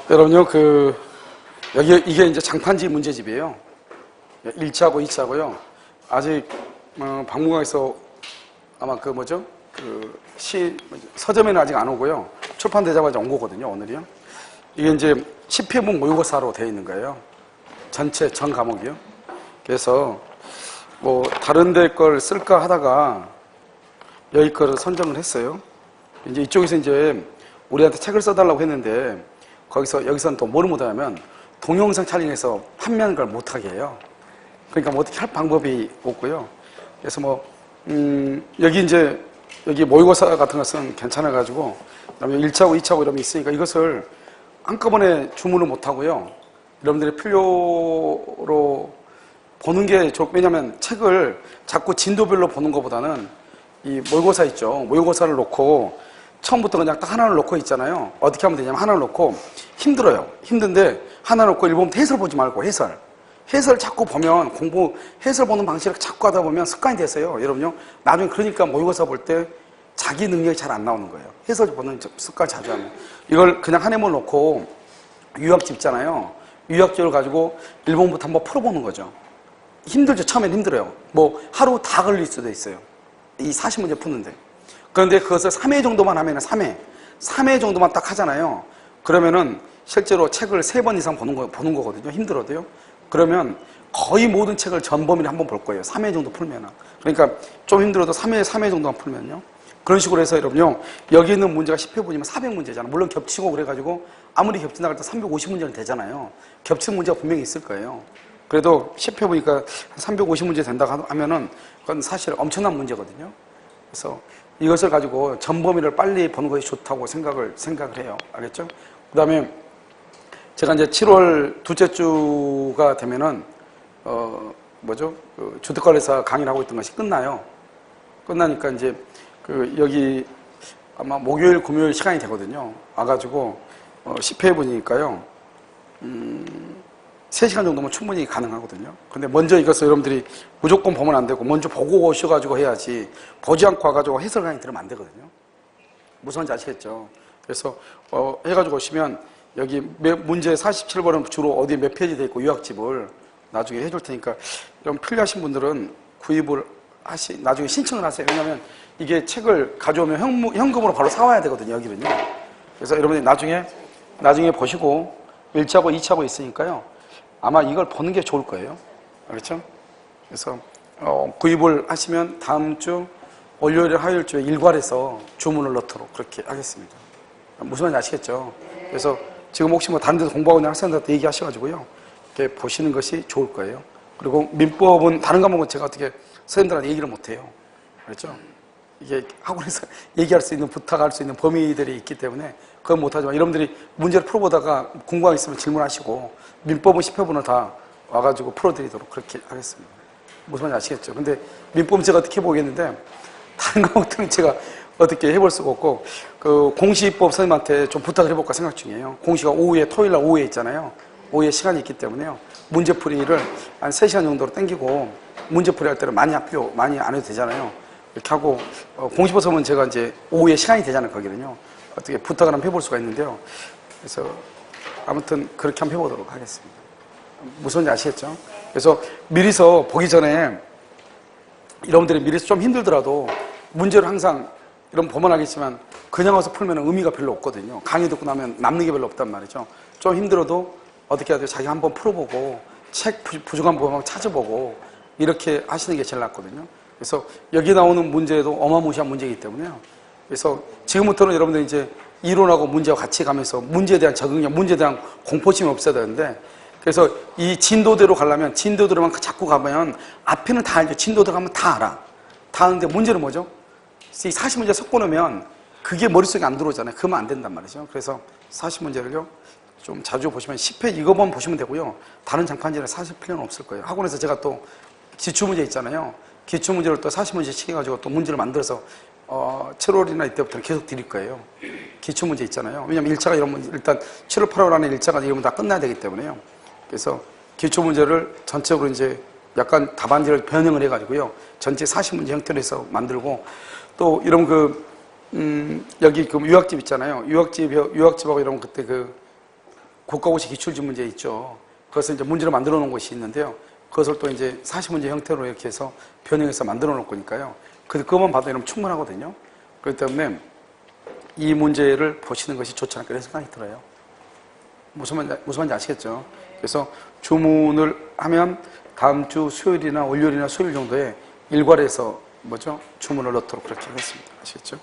여러분요, 이게 이제 장판지 문제집이에요. 1차하고 2차고요. 아직, 박물관에서 아마 서점에는 아직 안 오고요. 출판되자마자 온 거거든요, 오늘이요. 이게 이제 10회분 모의고사로 되어 있는 거예요. 전 과목이요. 그래서, 다른 데 걸 쓸까 하다가 여기 거를 선정을 했어요. 이제 이쪽에서 이제 우리한테 책을 써달라고 했는데, 여기서는 또 뭐를 못하냐면, 동영상 촬영해서 판매하는 걸 못하게 해요. 그러니까 어떻게 할 방법이 없고요. 그래서 여기 모의고사 같은 것은 괜찮아가지고, 그다음에 1차고 2차고 이런 게 있으니까 이것을 한꺼번에 주문을 못하고요. 여러분들의 필요로 보는 게 왜냐면 책을 자꾸 진도별로 보는 것보다는 이 모의고사 있죠. 모의고사를 놓고 처음부터 그냥 딱 하나를 놓고 있잖아요. 어떻게 하면 되냐면 하나를 놓고 힘들어요. 힘든데 하나 놓고 1번부터 해설 보지 말고 해설 자꾸 보면 해설 보는 방식을 자꾸 하다 보면 습관이 됐어요. 여러분요. 나중에 그러니까 모의고사 볼 때 자기 능력이 잘 안 나오는 거예요. 해설 보는 습관 자주 하면. 이걸 그냥 한 해물 놓고 유학집 있잖아요. 유학집을 가지고 1번부터 한번 풀어보는 거죠. 힘들죠. 처음엔 힘들어요. 하루 다 걸릴 수도 있어요. 이 40문제 푸는데. 그런데 그것을 3회 정도만 하면은 3회 정도만 딱 하잖아요. 그러면은 실제로 책을 3번 이상 보는 거거든요. 힘들어도요. 그러면 거의 모든 책을 전범위를 한번 볼 거예요. 3회 정도 풀면은. 그러니까 좀 힘들어도 3회 정도만 풀면요. 그런 식으로 해서 여러분요. 여기 있는 문제가 10회분이면 400문제잖아. 물론 겹치고 그래가지고 아무리 겹친다고 해도 350문제는 되잖아요. 겹치는 문제가 분명히 있을 거예요. 그래도 10회 보니까 350문제 된다고 하면은 그건 사실 엄청난 문제거든요. 그래서 이것을 가지고 전범위를 빨리 보는 것이 좋다고 생각을 해요. 알겠죠? 그 다음에 제가 이제 7월 둘째 주가 되면은, 주택관리사 강의를 하고 있던 것이 끝나요. 끝나니까 이제 여기 아마 목요일, 금요일 시간이 되거든요. 와가지고, 10회 분이니까요. 3시간 정도면 충분히 가능하거든요. 근데 먼저 이것을 여러분들이 무조건 보면 안 되고, 먼저 보고 오셔가지고 해야지, 보지 않고 와가지고 해설 강의 들으면 안 되거든요. 무슨지 아시겠죠? 그래서, 해가지고 오시면, 여기 문제 47번은 주로 어디 몇 페이지 돼 있고, 유학집을 나중에 해줄 테니까, 이런 필요하신 분들은 구입을 나중에 신청을 하세요. 왜냐면, 이게 책을 가져오면 현금으로 바로 사와야 되거든요, 여기는요. 그래서 여러분들이 나중에 보시고, 1차고 2차고 있으니까요. 아마 이걸 보는 게 좋을 거예요. 알겠죠? 그래서, 구입을 하시면 다음 주, 월요일, 화요일 주에 일괄해서 주문을 넣도록 그렇게 하겠습니다. 무슨 말인지 아시겠죠? 그래서 지금 혹시 다른 데서 공부하고 있는 학생들한테 얘기하셔가지고요. 이렇게 보시는 것이 좋을 거예요. 그리고 민법은, 다른 과목은 제가 어떻게 선생님들한테 얘기를 못해요. 알겠죠? 이게 학원에서 얘기할 수 있는, 부탁할 수 있는 범위들이 있기 때문에 그건 못하지만 여러분들이 문제를 풀어보다가 궁금한 게 있으면 질문하시고 민법은 10회분을 다 와가지고 풀어드리도록 그렇게 하겠습니다. 무슨 말인지 아시겠죠? 근데 민법은 제가 어떻게 해보겠는데 다른 과목들은 제가 어떻게 해볼 수가 없고 공시법 선생님한테 좀 부탁을 해볼까 생각 중이에요. 공시가 토요일날 오후에 있잖아요. 오후에 시간이 있기 때문에요. 문제풀이를 한 3시간 정도로 땡기고 문제풀이 할 때는 많이 안 해도 되잖아요. 이렇게 하고 공시법 선생님은 제가 이제 오후에 시간이 되잖아요. 거기는요. 어떻게 부탁을 한번 해볼 수가 있는데요. 그래서 아무튼 그렇게 한번 해보도록 하겠습니다. 무슨 말인지 아시겠죠? 그래서 미리서 보기 전에 여러분들이 미리서 좀 힘들더라도 문제를 항상 이런 보면 알겠지만 그냥 와서 풀면 의미가 별로 없거든요. 강의 듣고 나면 남는 게 별로 없단 말이죠. 좀 힘들어도 어떻게 해야 돼요? 자기 한번 풀어보고 책 부족한 부분 찾아보고 이렇게 하시는 게 제일 낫거든요. 그래서 여기 나오는 문제도 어마무시한 문제이기 때문에요. 그래서 지금부터는 여러분들이 이제 이론하고 문제와 같이 가면서 문제에 대한 적응력, 문제에 대한 공포심이 없어야 되는데 그래서 이 진도대로 가려면 진도대로만 자꾸 가면 앞에는 다 알죠. 진도대로 가면 다 알아. 다 아는데 문제는 뭐죠? 이 40문제 섞어놓으면 그게 머릿속에 안 들어오잖아요. 그러면 안 된단 말이죠. 그래서 40문제를요. 좀 자주 보시면 10회 이거만 보시면 되고요. 다른 장판지는 사실 필요는 없을 거예요. 학원에서 제가 또 기출문제 있잖아요. 기출문제를 또 40문제씩 해가지고 또 문제를 만들어서 7월이나 이때부터 계속 드릴 거예요. 기출문제 있잖아요. 왜냐면 1차가 이런 문제, 일단 7월, 8월 안에 1차가 이러면 다 끝나야 되기 때문에요. 그래서 기출문제를 전체적으로 이제 약간 답안지를 변형을 해가지고요. 전체 40문제 형태로 해서 만들고 또 이런 여기 유학집 있잖아요. 유학집하고 이러면 그때 국가고시 기출지 문제 있죠. 그것을 이제 문제로 만들어 놓은 것이 있는데요. 그것을 또 이제 40문제 형태로 이렇게 해서 변형해서 만들어 놓을 거니까요. 그것만 봐도 여러분 충분하거든요. 그렇기 때문에 이 문제를 보시는 것이 좋지 않을까 생각이 들어요. 무슨 말인지 아시겠죠? 그래서 주문을 하면 다음 주 수요일이나 월요일이나 수요일 정도에 일괄해서 주문을 넣도록 그렇게 하겠습니다. 아시겠죠?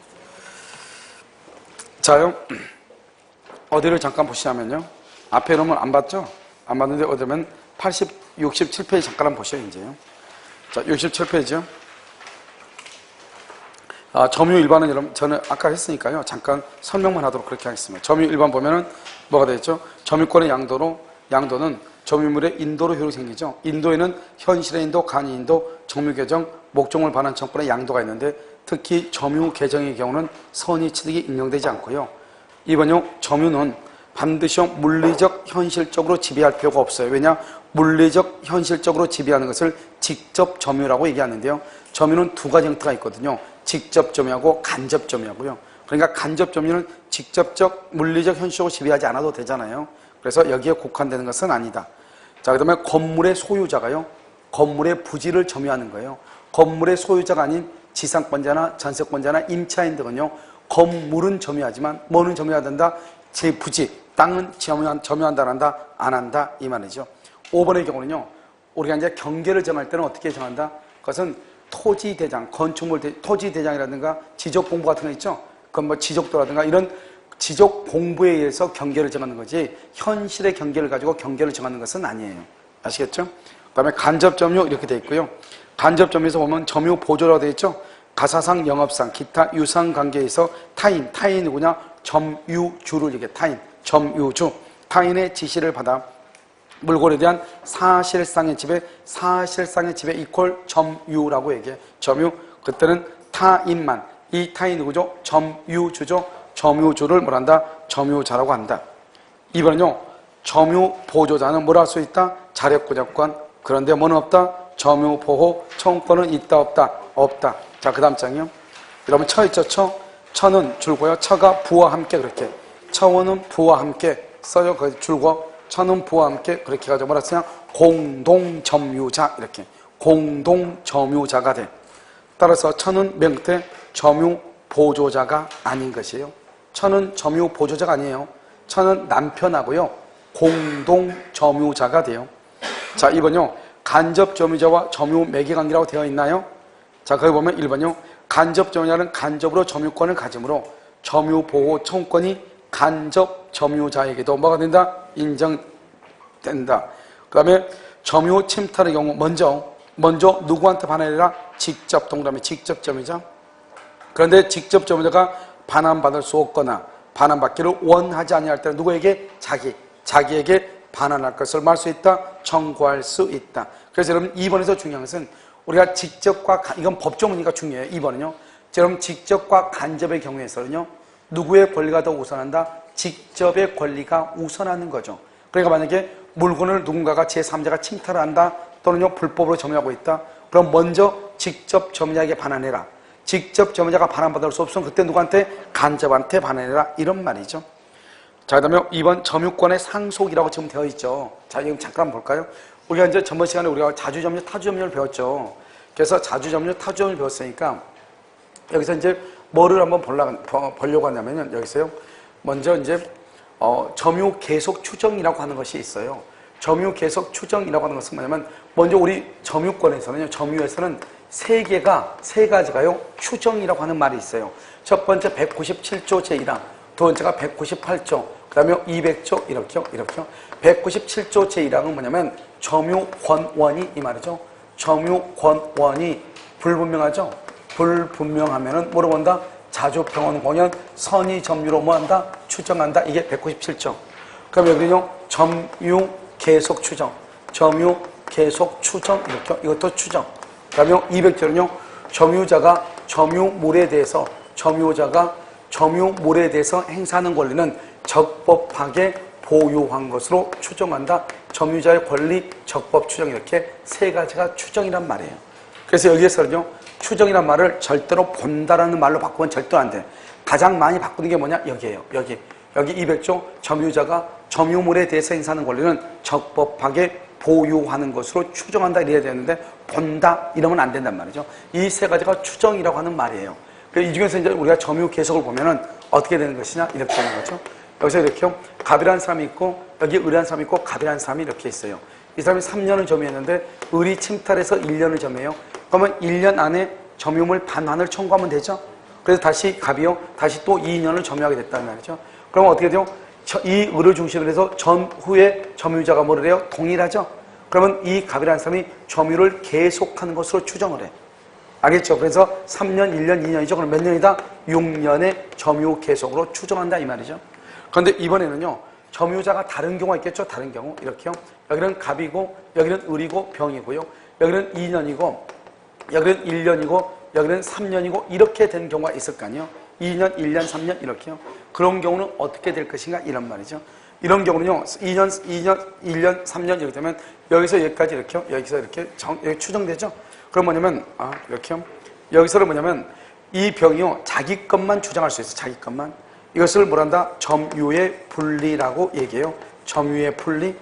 자요. 어디를 잠깐 보시냐면요. 앞에 놓으면 안 봤죠? 안 봤는데 어디면 67페이지 잠깐 한번 보셔요, 이제요. 자, 67페이지요. 점유 일반은 여러분, 저는 아까 했으니까요. 잠깐 설명만 하도록 그렇게 하겠습니다. 점유 일반 보면은 뭐가 되겠죠? 점유권의 양도는 점유물의 인도로 효력이 생기죠. 인도에는 현실의 인도, 간이 인도, 점유 계정, 목적물 반환 청권의 양도가 있는데 특히 점유 계정의 경우는 선의 취득이 인정되지 않고요. 2번요. 점유는 반드시 물리적, 현실적으로 지배할 필요가 없어요. 왜냐? 물리적, 현실적으로 지배하는 것을 직접 점유라고 얘기하는데요. 점유는 두 가지 형태가 있거든요. 직접 점유하고 간접 점유하고요. 그러니까 간접 점유는 직접적, 물리적, 현실적으로 지배하지 않아도 되잖아요. 그래서 여기에 국한되는 것은 아니다. 자, 그 다음에 건물의 소유자가요. 건물의 부지를 점유하는 거예요. 건물의 소유자가 아닌 지상권자나 전세권자나 임차인 등은요. 건물은 점유하지만 뭐는 점유해야 된다? 제 부지, 땅은 점유한다, 안 한다 이 말이죠. 5번의 경우는요. 우리가 이제 경계를 정할 때는 어떻게 정한다? 그것은 토지대장, 건축물 토지대장이라든가 지적공부 같은 거 있죠? 그건 뭐 지적도라든가 이런 지적공부에 의해서 경계를 정하는 거지 현실의 경계를 가지고 경계를 정하는 것은 아니에요. 아시겠죠? 그 다음에 간접점유 이렇게 돼 있고요. 간접점유에서 보면 점유 보조라고 돼 있죠? 가사상, 영업상, 기타 유상 관계에서 타인 누구냐? 점유주를 얘기해. 점유주. 타인의 지시를 받아 물건에 대한 사실상의 지배 이퀄 점유라고 얘기해. 점유. 그때는 타인만. 이 타인 누구죠? 점유주죠. 점유주를 뭐란다? 점유자라고 한다. 2번은요. 점유 보조자는 뭘 할 수 있다? 자력구작권. 그런데 뭐는 없다? 점유 보호 청구권은 있다 없다? 없다. 자, 그 다음 장이요. 여러분 처 있죠? 처는 줄고요. 처가 부와 함께 그렇게. 처원은 부와 함께 써요. 그 줄고. 처는 부와 함께 그렇게 해가지고 뭐라 쓰냐? 공동점유자 이렇게. 공동점유자가 돼. 따라서 처는 명태 점유 보조자가 아닌 것이에요. 처는 점유 보조자가 아니에요. 처는 남편하고요. 공동점유자가 돼요. 자, 2번요. 간접점유자와 점유 매개관계라고 되어 있나요? 자, 거기 보면 1번요. 간접점유자는 간접으로 점유권을 가지므로 점유보호 청구권이 간접 점유자에게도 뭐가 된다? 인정된다. 그 다음에 점유 침탈의 경우 먼저 누구한테 반환해라? 직접 동그라미 직접 점유자. 그런데 직접 점유자가 반환받을 수 없거나 반환받기를 원하지 아니할 때는 누구에게? 자기에게 반환할 것을 말 수 있다? 청구할 수 있다. 그래서 여러분 2번에서 중요한 것은 우리가 직접과 이건 법적 문제가 중요해요. 2번은요. 여러분 직접과 간접의 경우에서는요. 누구의 권리가 더 우선한다? 직접의 권리가 우선하는 거죠. 그러니까 만약에 물건을 누군가가 제3자가 침탈을 한다 또는요 불법으로 점유하고 있다. 그럼 먼저 직접 점유자에게 반환해라. 직접 점유자가 반환받을 수 없으면 그때 누구한테? 간접한테 반환해라. 이런 말이죠. 자, 그 다음에 2번 점유권의 상속이라고 지금 되어 있죠. 자, 이거 잠깐 볼까요? 우리가 이제 전번 시간에 우리가 자주점유, 타주점유를 배웠죠. 그래서 자주점유, 타주점유를 배웠으니까 여기서 이제 뭐를 한번 보려고 하냐면요. 여기서요. 먼저 이제 점유 계속 추정이라고 하는 것이 있어요. 점유 계속 추정이라고 하는 것은 뭐냐면 먼저 우리 점유권에서는요. 점유에서는 세 가지가요. 추정이라고 하는 말이 있어요. 첫 번째 197조 제1항, 두 번째가 198조, 그 다음에 200조 이렇게요. 197조 제1항은 뭐냐면 점유권원이 이 말이죠. 점유권원이 불분명하죠. 불분명하면은 뭐로 본다? 자주평온 공연 선의 점유로 뭐한다? 추정한다. 이게 197조. 그럼 여기는요. 점유 계속 추정. 점유 계속 추정 이렇게 이것도 추정. 그다음에 200조는요. 점유자가 점유물에 대해서 행사하는 권리는 적법하게 보유한 것으로 추정한다. 점유자의 권리, 적법 추정 이렇게 세 가지가 추정이란 말이에요. 그래서 여기에서는요. 추정이란 말을 절대로 본다라는 말로 바꾸면 절대 안 돼. 가장 많이 바꾸는 게 뭐냐? 여기에요. 여기 200조 점유자가 점유물에 대해서 행사하는 권리는 적법하게 보유하는 것으로 추정한다 이래야 되는데 본다 이러면 안 된단 말이죠. 이 세 가지가 추정이라고 하는 말이에요. 이 중에서 이제 우리가 점유 계속을 보면은 어떻게 되는 것이냐 이렇게 되는 거죠. 여기서 이렇게요. 갑이라는 사람이 있고 여기 을이라는 사람이 있고 갑이라는 사람이 이렇게 있어요. 이 사람이 3년을 점유했는데 을이 침탈해서 1년을 점유해요. 그러면 1년 안에 점유물 반환을 청구하면 되죠. 그래서 다시 갑이요. 다시 또 2년을 점유하게 됐단 말이죠. 그러면 어떻게 돼요? 이 을을 중심으로 해서 전후에 점유자가 뭐를 해요? 동일하죠. 그러면 이 갑이라는 사람이 점유를 계속하는 것으로 추정을 해. 알겠죠? 그래서 3년, 1년, 2년이죠. 그럼 몇 년이다? 6년의 점유 계속으로 추정한다 이 말이죠. 그런데 이번에는요. 점유자가 다른 경우가 있겠죠? 다른 경우. 이렇게요. 여기는 갑이고 여기는 을이고 병이고요. 여기는 2년이고 여기는 1년이고 여기는 3년이고 이렇게 된 경우가 있을 거 아니에요. 2년, 1년, 3년 이렇게요. 그런 경우는 어떻게 될 것인가 이런 말이죠. 이런 경우는요. 2년, 1년, 3년 이렇게 되면 여기서 여기까지 이렇게요. 여기서 이렇게 여기 추정되죠. 그럼 뭐냐면 이렇게요. 여기서는 뭐냐면 이 병이요. 자기 것만 주장할 수 있어요. 자기 것만. 이것을 뭐란다? 점유의 분리라고 얘기해요. 점유의 분리.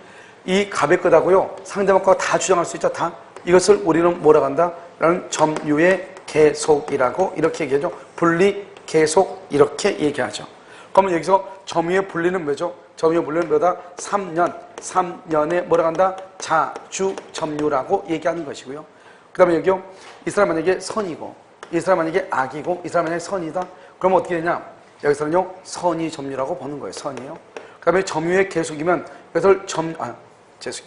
이 갑의 것하고요. 상대방 거가 다 주장할 수 있죠. 다. 이것을 우리는 뭐라고 한다? 라는 점유의 계속이라고 이렇게 얘기하죠. 분리, 계속 이렇게 얘기하죠. 그러면 여기서 점유의 분리는 뭐죠? 점유의 분리는 뭐다? 3년에 뭐라고 한다? 자주 점유라고 얘기하는 것이고요. 그 다음에 여기요. 이 사람 만약에 선이고 이 사람 만약에 악이고 이 사람 만약에 선이다. 그러면 어떻게 되냐? 여기서는요. 선이 점유라고 보는 거예요. 선이요. 그 다음에 점유의 계속이면 이것을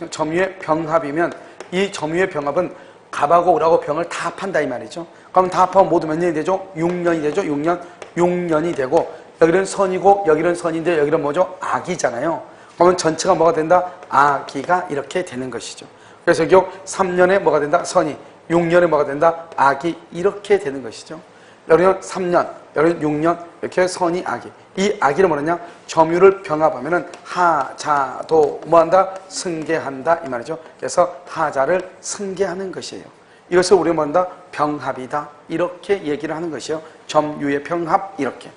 점유의 병합이면 이 점유의 병합은 갑하고 을하고 병을 다 합한다 이 말이죠. 그럼 다 합하면 모두 몇 년이 되죠? 6년이 되죠. 6년이 되고 여기는 선이고 여기는 선인데 여기는 뭐죠? 악이잖아요. 그러면 전체가 뭐가 된다? 악이가 이렇게 되는 것이죠. 그래서 여기 3년에 뭐가 된다? 선이. 6년에 뭐가 된다? 악이 이렇게 되는 것이죠. 여기는 3년, 여기는 6년 이렇게 선이 악이. 이 악이를 뭐냐? 점유를 병합하면은 하자도 뭐한다? 승계한다 이 말이죠. 그래서 하자를 승계하는 것이에요. 이것을 우리가 뭐한다? 병합이다 이렇게 얘기를 하는 것이요. 점유의 병합 이렇게.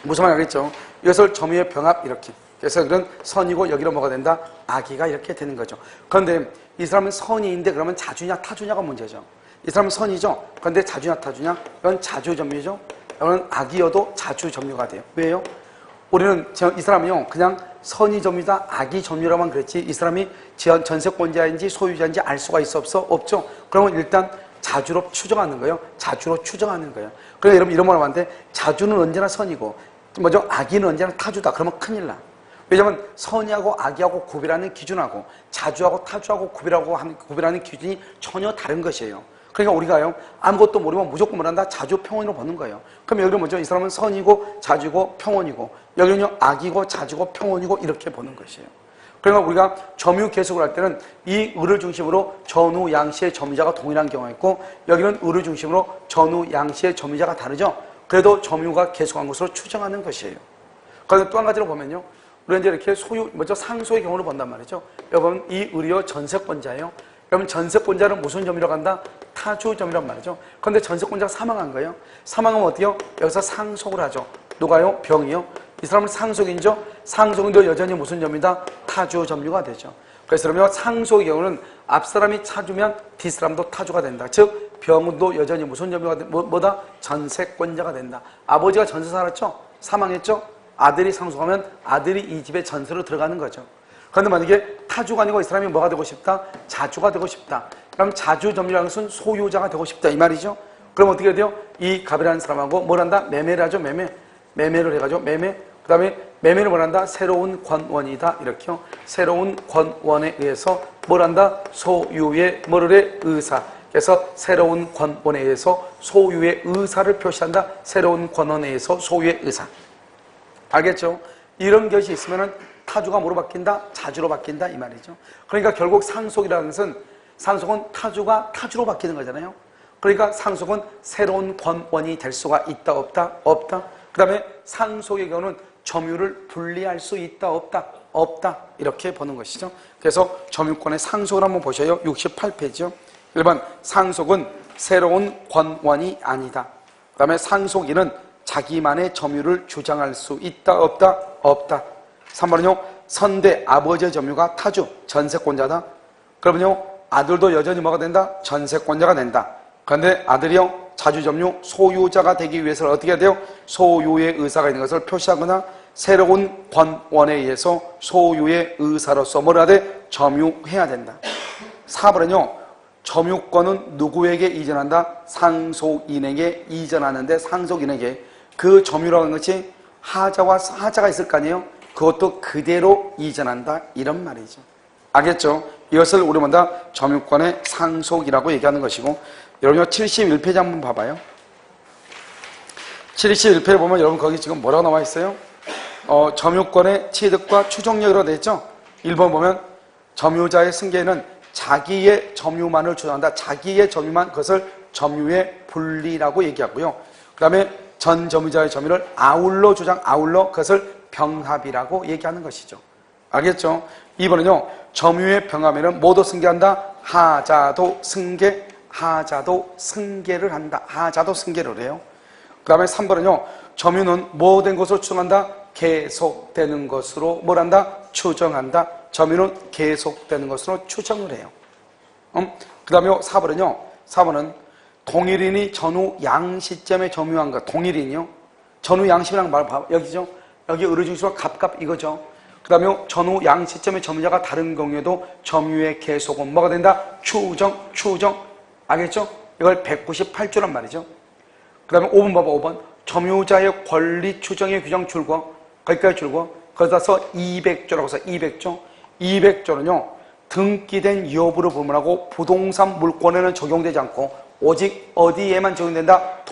무슨 말 알겠죠? 이것을 점유의 병합 이렇게. 그래서 여기는 선이고 여기로 뭐가 된다? 악이가 이렇게 되는 거죠. 그런데 이 사람은 선이인데 그러면 자주냐 타주냐가 문제죠. 이 사람은 선이죠. 그런데 자주냐 타주냐? 이건 자주점유죠. 이건 악이어도 자주점유가 돼요. 왜요? 우리는 이 사람이요. 그냥 선이 점유다 악이 점유라만 그랬지 이 사람이 전세권자인지 소유자인지 알 수가 있어 없어? 없죠. 그러면 일단 자주로 추정하는 거예요. 자주로 추정하는 거예요. 그러니까 여러분 이런 말 하는데 자주는 언제나 선이고 뭐죠? 악이는 언제나 타주다. 그러면 큰일 나. 왜냐하면 선이하고 악이하고 구별하는 기준하고 자주하고 타주하고 구별하는 기준이 전혀 다른 것이에요. 그러니까 우리가요 아무것도 모르면 무조건 뭐란다? 자주 평온으로 보는 거예요. 그럼 여기는 뭐죠? 이 사람은 선이고 자주고 평온이고 여기는요 악이고 자주고 평온이고 이렇게 보는 것이에요. 그러니까 우리가 점유 계속을 할 때는 이 을을 중심으로 전후 양시의 점유자가 동일한 경우가 있고 여기는 을을 중심으로 전후 양시의 점유자가 다르죠. 그래도 점유가 계속한 것으로 추정하는 것이에요. 그런데 또 한 가지로 보면요. 우리가 이제 이렇게 상소의 경우를 본단 말이죠. 여러분 이 을이요 전세권자예요. 그러면 전세권자는 무슨 점유라고 한다? 타주 점유란 말이죠. 그런데 전세권자가 사망한 거예요. 사망하면 어때요? 여기서 상속을 하죠. 누가요? 병이요. 이 사람은 상속인죠. 상속인도 여전히 무슨 점유다? 타주 점유가 되죠. 그래서 그러면 상속의 경우는 앞사람이 타주면 뒷사람도 타주가 된다. 즉 병도 여전히 무슨 점유가 된다? 뭐다? 전세권자가 된다. 아버지가 전세 살았죠? 사망했죠? 아들이 상속하면 아들이 이 집에 전세로 들어가는 거죠. 그런데 만약에 타주가 아니고 이 사람이 뭐가 되고 싶다? 자주가 되고 싶다. 그럼 자주 점유라는 것은 소유자가 되고 싶다 이 말이죠. 그럼 어떻게 해야 돼요? 이 갑이라는 사람하고 뭘 한다? 매매를 하죠. 매매를 해가지고 매매. 그 다음에 매매를 뭘 한다? 새로운 권원이다 이렇게요. 새로운 권원에 의해서 뭘 한다? 소유의 뭐를 해? 의사. 그래서 새로운 권원에 의해서 소유의 의사를 표시한다. 새로운 권원에 의해서 소유의 의사. 알겠죠? 이런 것이 있으면은 타주가 뭐로 바뀐다? 자주로 바뀐다 이 말이죠. 그러니까 결국 상속이라는 것은 상속은 타주가 타주로 바뀌는 거잖아요. 그러니까 상속은 새로운 권원이 될 수가 있다 없다? 없다. 그 다음에 상속의 경우는 점유를 분리할 수 있다 없다? 없다. 이렇게 보는 것이죠. 그래서 점유권의 상속을 한번 보셔요. 68페이지요. 1번 상속은 새로운 권원이 아니다. 그 다음에 상속인은 자기만의 점유를 주장할 수 있다 없다? 없다. 3번은요. 선대 아버지의 점유가 타주 전세권자다. 그러면요 아들도 여전히 뭐가 된다? 전세권자가 된다. 그런데 아들이요 자주점유 소유자가 되기 위해서는 어떻게 해야 돼요? 소유의 의사가 있는 것을 표시하거나 새로운 권원에 의해서 소유의 의사로서 뭐라 해야 돼? 점유해야 된다. 4번은요 점유권은 누구에게 이전한다? 상속인에게 이전하는데 상속인에게 그 점유라고 하는 것이 하자와 하자가 있을 거 아니에요? 그것도 그대로 이전한다 이런 말이죠. 알겠죠? 이것을 우리 먼저 점유권의 상속이라고 얘기하는 것이고, 여러분 71페이지 한번 봐봐요. 71페이지 보면 여러분 거기 지금 뭐라고 나와 있어요? 점유권의 취득과 추정력이라고 되어 있죠? 1번 보면 점유자의 승계는 자기의 점유만을 주장한다. 자기의 점유만, 그것을 점유의 분리라고 얘기하고요. 그 다음에 전 점유자의 점유를 아울러 주장, 아울러 그것을 병합이라고 얘기하는 것이죠. 알겠죠? 2번은요 점유의 병합에는 모두 승계한다. 하자도 승계, 하자도 승계를 한다. 하자도 승계를 해요. 그 다음에 3번은요 점유는 뭐 된 것으로 추정한다? 계속되는 것으로 뭘 한다? 추정한다. 점유는 계속되는 것으로 추정을 해요. 그 다음에 4번은요 4번은 동일인이 전후 양시점에 점유한 것. 동일인이요 전후 양심이라는 말 봐봐. 여기죠? 여기 의뢰중심과 갑갑 이거죠. 그 다음에 전후 양시점의 점유자가 다른 경우에도 점유의 계속은 뭐가 된다? 추정. 알겠죠? 이걸 198조란 말이죠. 그 다음에 5번 봐봐. 5번 점유자의 권리 추정의 규정 줄거. 거기까지 줄거. 거기다 써 200조라고 써. 200조. 200조는요 등기된 여부를 불문하고 부동산 물권에는 적용되지 않고 오직 어디에만 적용된다?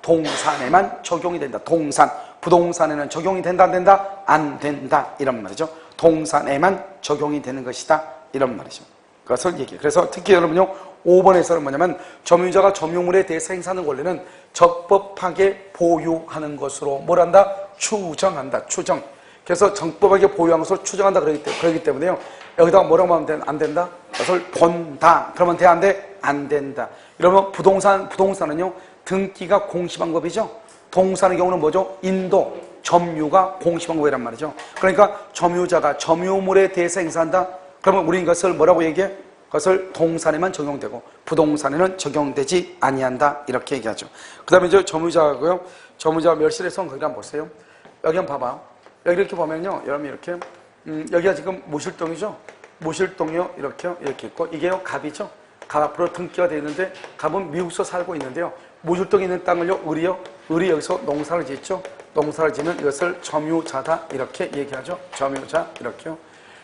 동산에만 적용이 된다. 동산. 부동산에는 적용이 된다 안 된다? 안 된다 이런 말이죠. 동산에만 적용이 되는 것이다 이런 말이죠. 그것을 얘기해요. 그래서 특히 여러분요 5번에서는 뭐냐면 점유자가 점유물에 대해서 행사하는 권리는 적법하게 보유하는 것으로 뭘 한다? 추정한다. 추정. 그래서 적법하게 보유한 것으로 추정한다 그러기 때문에요 여기다가 뭐라고 하면 안 된다? 그것을 본다. 그러면 돼? 안 돼? 안 된다. 이러면 부동산은요 등기가 공시방법이죠. 동산의 경우는 뭐죠? 인도, 점유가 공시방법이란 말이죠. 그러니까 점유자가 점유물에 대해서 행사한다? 그러면 우리는 이것을 뭐라고 얘기해? 그것을 동산에만 적용되고 부동산에는 적용되지 아니한다 이렇게 얘기하죠. 그 다음에 이제 점유자고요. 점유자 멸실에서 거기 한번 보세요. 여기 한번 봐봐. 여기 이렇게 보면요. 여러분 이렇게 여기가 지금 모실동이죠? 모실동이요. 이렇게 있고 이게요 갑이죠? 갑 앞으로 등기가 되어 있는데 갑은 미국서 살고 있는데요. 모실동에 있는 땅을요 을이 여기서 농사를 짓죠. 농사를 짓는 이것을 점유자다 이렇게 얘기하죠. 점유자 이렇게요.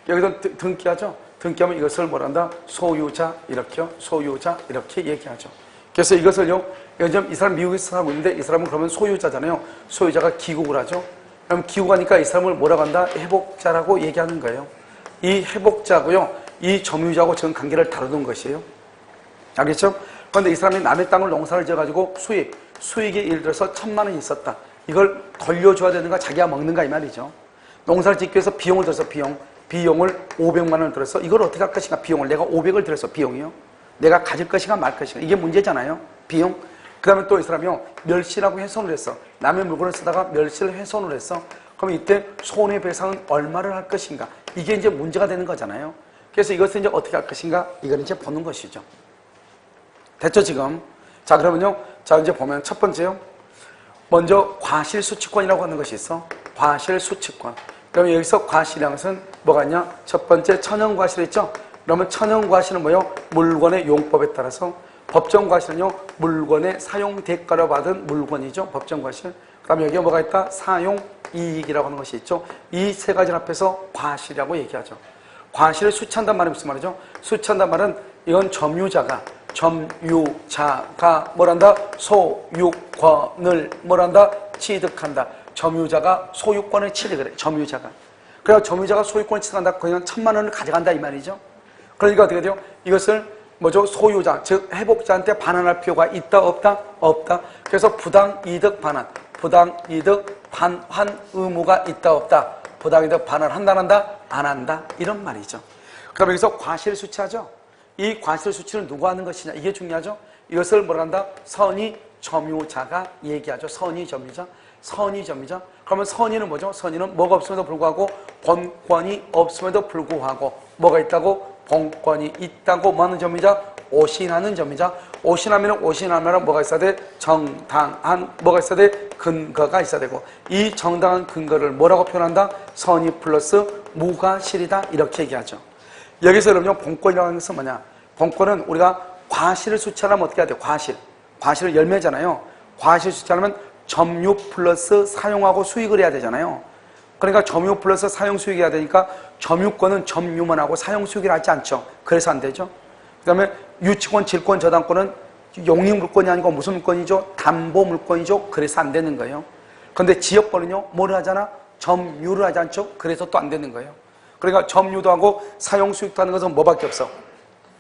여기서 등기하죠. 등기하면 이것을 뭐란다? 소유자 이렇게요. 소유자 이렇게 얘기하죠. 그래서 이것을요 요즘 이 사람 미국에서 살고 있는데 이 사람은 그러면 소유자잖아요. 소유자가 기국을 하죠. 그럼 기국하니까 이 사람을 뭐라고 한다? 회복자라고 얘기하는 거예요. 이 회복자고요 이 점유자하고 지금 관계를 다루는 것이에요. 알겠죠? 그런데 이 사람이 남의 땅을 농사를 지어가지고 수익이 예를 들어서 1,000만 원이 있었다. 이걸 돌려줘야 되는가 자기가 먹는가 이 말이죠. 농사를 짓기 위해서 비용을 들어서 비용을 500만 원을 들어서 이걸 어떻게 할 것인가 비용을 내가 500을 들어서 비용이요. 내가 가질 것인가 말 것인가 이게 문제잖아요. 비용. 그 다음에 또 이 사람이요 멸실하고 훼손을 했어. 남의 물건을 쓰다가 멸실 훼손을 했어. 그럼 이때 손해배상은 얼마를 할 것인가 이게 이제 문제가 되는 거잖아요. 그래서 이것을 이제 어떻게 할 것인가 이걸 이제 보는 것이죠. 됐죠 지금? 자 그러면요 자 이제 보면 첫 번째요 먼저 과실수취권이라고 하는 것이 있어. 과실수취권. 그러면 여기서 과실이라는 것은 뭐가 있냐? 첫 번째 천연과실 있죠? 그러면 천연과실은 뭐요? 물건의 용법에 따라서. 법정과실은요 물건의 사용 대가로 받은 물건이죠. 법정과실. 그 다음에 여기에 뭐가 있다? 사용이익이라고 하는 것이 있죠. 이 세 가지 앞에서 과실이라고 얘기하죠. 과실을 수취한단 말은 무슨 말이죠? 수취한단 말은 이건 점유자가 뭐란다? 소유권을 뭐란다? 취득한다. 점유자가 소유권을 취득을 해. 점유자가. 그래서 점유자가 소유권을 취득한다. 그냥 1,000만 원을 가져간다 이 말이죠. 그러니까 어떻게 돼요? 이것을 뭐죠? 소유자, 즉 회복자한테 반환할 필요가 있다 없다? 없다. 그래서 부당이득 반환, 부당이득 반환 의무가 있다 없다? 부당이득 반환한다 안 한다? 안 한다. 이런 말이죠. 그럼 여기서 과실을 수취하죠. 이 과실 수취를 누가 하는 것이냐 이게 중요하죠. 이것을 뭐라 한다? 선의 점유자가 얘기하죠. 선의 점유자. 선의점이죠. 그러면 선의는 뭐죠? 선의는 뭐가 없음에도 불구하고 본권이 없음에도 불구하고 뭐가 있다고? 본권이 있다고 뭐 하는 점이죠? 오신하는 점이죠. 오신하면 뭐가 있어야 돼? 정당한 뭐가 있어야 돼? 근거가 있어야 되고 이 정당한 근거를 뭐라고 표현한다? 선의 플러스 무가 실이다 이렇게 얘기하죠. 여기서 여러분요 본권이라는 것은 뭐냐? 본권은 우리가 과실을 수치하려면 어떻게 해야 돼요? 과실은 열매잖아요. 과실 수치하려면 점유 플러스 사용하고 수익을 해야 되잖아요. 그러니까 점유 플러스 사용 수익이 해야 되니까 점유권은 점유만 하고 사용 수익을 하지 않죠. 그래서 안 되죠. 그 다음에 유치권, 질권, 저당권은 용익물권이 아니고 무슨 물권이죠? 담보물권이죠. 그래서 안 되는 거예요. 그런데 지역권은요 뭐를 하잖아? 점유를 하지 않죠. 그래서 또 안 되는 거예요. 그러니까 점유도 하고 사용 수익도 하는 것은 뭐밖에 없어?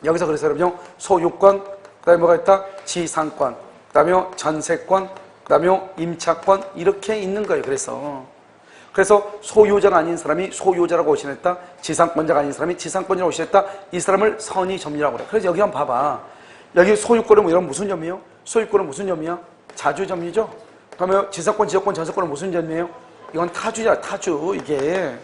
여기서 그래서 여러분요 소유권, 그 다음에 뭐가 있다? 지상권, 그 다음에 전세권, 그 다음에 임차권 이렇게 있는 거예요. 그래서 소유자가 아닌 사람이 소유자라고 오신했다. 지상권자가 아닌 사람이 지상권자라고 오신했다. 이 사람을 선의점유라고 그래. 그래서 여기 한번 봐봐. 여기 소유권은 이런 무슨 점이에요? 소유권은 무슨 점이야? 자주점이죠. 그러면 지상권, 지역권, 전세권은 무슨 점이에요? 이건 타주야, 타주 이게.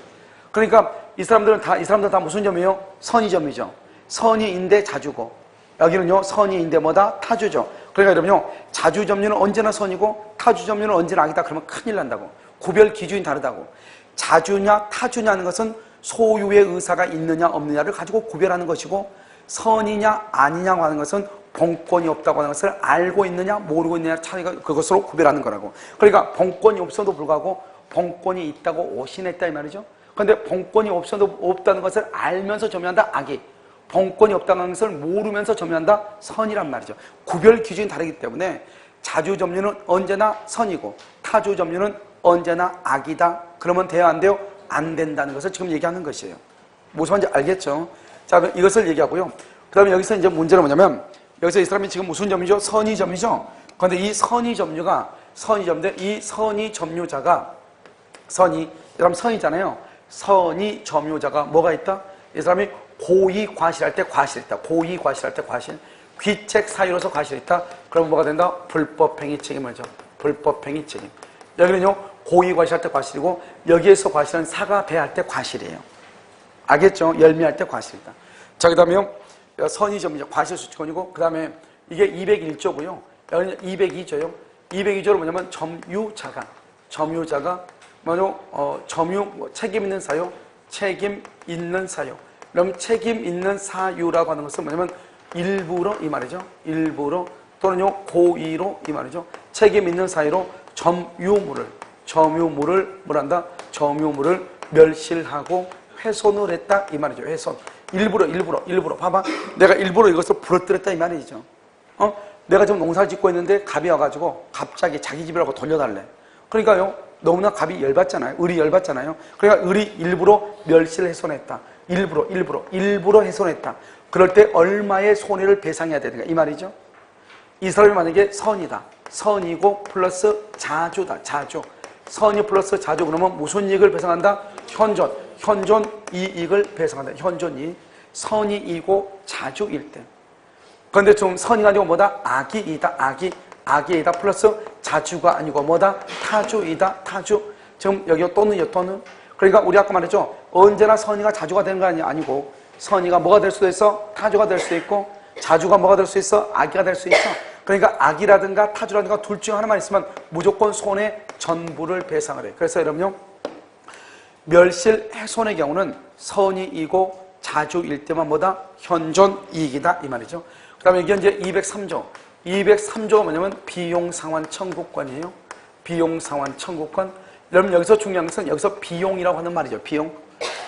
그러니까 이 사람들은 다 무슨 점이에요? 선의점이죠. 선의인데 자주고 여기는요 선의인데 뭐다? 타주죠. 그러니까 여러분요 자주점유는 언제나 선이고 타주점유는 언제나 악이다. 그러면 큰일 난다고. 구별 기준이 다르다고. 자주냐 타주냐 하는 것은 소유의 의사가 있느냐 없느냐를 가지고 구별하는 것이고 선이냐 아니냐고 하는 것은 본권이 없다고 하는 것을 알고 있느냐 모르고 있느냐 차이가 그것으로 구별하는 거라고. 그러니까 본권이 없어도 불구하고 본권이 있다고 오신했다 이 말이죠. 그런데 본권이 없어도 없다는 것을 알면서 점유한다 악이. 본권이 없다는 것을 모르면서 점유한다 선이란 말이죠. 구별 기준이 다르기 때문에 자주점유는 언제나 선이고 타주점유는 언제나 악이다. 그러면 돼야 안 돼요? 안 된다는 것을 지금 얘기하는 것이에요. 무슨 말인지 알겠죠? 자, 이것을 얘기하고요. 그 다음에 여기서 이제 문제는 뭐냐면 여기서 이 사람이 지금 무슨 점이죠? 선의점이죠? 그런데 이 선의점유가 선의점인데 이 선의점유자가 여러분 선이잖아요. 선의점유자가 뭐가 있다? 이 사람이 고의 과실할 때 과실했다. 고의 과실할 때 과실. 귀책 사유로서 과실했다. 그러면 뭐가 된다? 불법행위 책임을 져. 불법행위 책임. 여기는요 고의 과실할 때 과실이고 여기에서 과실은 사과 배할 때 과실이에요. 알겠죠? 열매할 때 과실이다. 자, 그 다음에요 선의점이죠. 과실수치권이고 그 다음에 이게 201조고요. 여기는 202조요. 202조는 뭐냐면 점유자가 점유 책임 있는 사유, 책임 있는 사유. 그럼 책임 있는 사유라고 하는 것은 뭐냐면 일부러 이 말이죠. 일부러 또는요 고의로 이 말이죠. 책임 있는 사유로 점유물을 뭐란다? 점유물을 멸실하고 훼손을 했다 이 말이죠. 훼손. 일부러 봐봐. 내가 일부러 이것을 부러뜨렸다 이 말이죠. 내가 지금 농사를 짓고 있는데 갑이 와가지고 갑자기 자기 집이라고 돌려달래. 그러니까요 너무나 갑이 열받잖아요. 을이 열받잖아요. 그러니까 을이 일부러 멸실 훼손했다. 일부러 훼손했다. 그럴 때 얼마의 손해를 배상해야 되는가 이 말이죠. 이 사람이 만약에 선이다. 선이고 플러스 자주다. 자주. 선이 플러스 자주 그러면 무슨 이익을 배상한다? 현존 이익을 배상한다. 현존 이익. 선이이고 자주일 때. 그런데 좀 선이가 아니고 뭐다? 악이이다. 악이이다 플러스 자주가 아니고 뭐다? 타주이다. 타주. 지금 여기요 또는 그러니까 우리 아까 말했죠. 언제나 선의가 자주가 되는 거 아니고 선의가 뭐가 될 수도 있어? 타주가 될 수도 있고 자주가 뭐가 될 수 있어? 악이가 될 수 있어. 그러니까 악이라든가 타주라든가 둘 중 하나만 있으면 무조건 손해 전부를 배상을 해. 그래서 여러분요 멸실 훼손의 경우는 선의이고 자주일 때만 뭐다? 현존 이익이다 이 말이죠. 그 다음에 이게 이제 203조가 뭐냐면 비용상환 청구권이에요. 비용상환 청구권. 여러분 여기서 중요한 것은 여기서 비용이라고 하는 말이죠. 비용.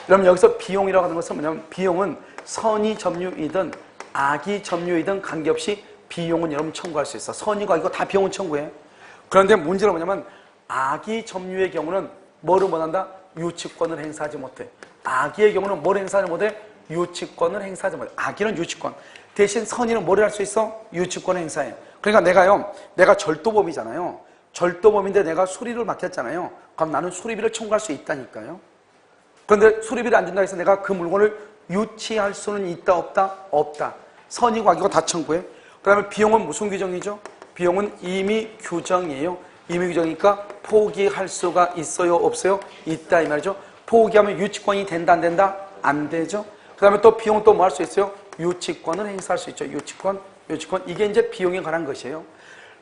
여러분 여기서 비용이라고 하는 것은 뭐냐면 비용은 선의 점유이든 악의 점유이든 관계없이 비용은 여러분 청구할 수 있어. 선의가 아니고 다 비용은 청구해. 그런데 문제는 뭐냐면 악의 점유의 경우는 뭐를 못한다? 유치권을 행사하지 못해. 악의의 경우는 뭘 행사하지 못해? 유치권을 행사하지 못해. 악의는 유치권. 대신 선의는 뭘 할 수 있어? 유치권을 행사해. 그러니까 내가 절도범이잖아요. 절도범인데 내가 수리를 맡겼잖아요. 그럼 나는 수리비를 청구할 수 있다니까요. 그런데 수리비를 안 준다고 해서 내가 그 물건을 유치할 수는 있다 없다? 없다. 선의고 악의고 다 청구해. 그 다음에 비용은 무슨 규정이죠? 비용은 임의 규정이에요. 임의 규정이니까 포기할 수가 있어요? 없어요? 있다 이 말이죠. 포기하면 유치권이 된다 안 된다? 안 되죠. 그 다음에 또 비용 또 뭐 할 수 있어요? 유치권을 행사할 수 있죠. 유치권. 이게 이제 비용에 관한 것이에요.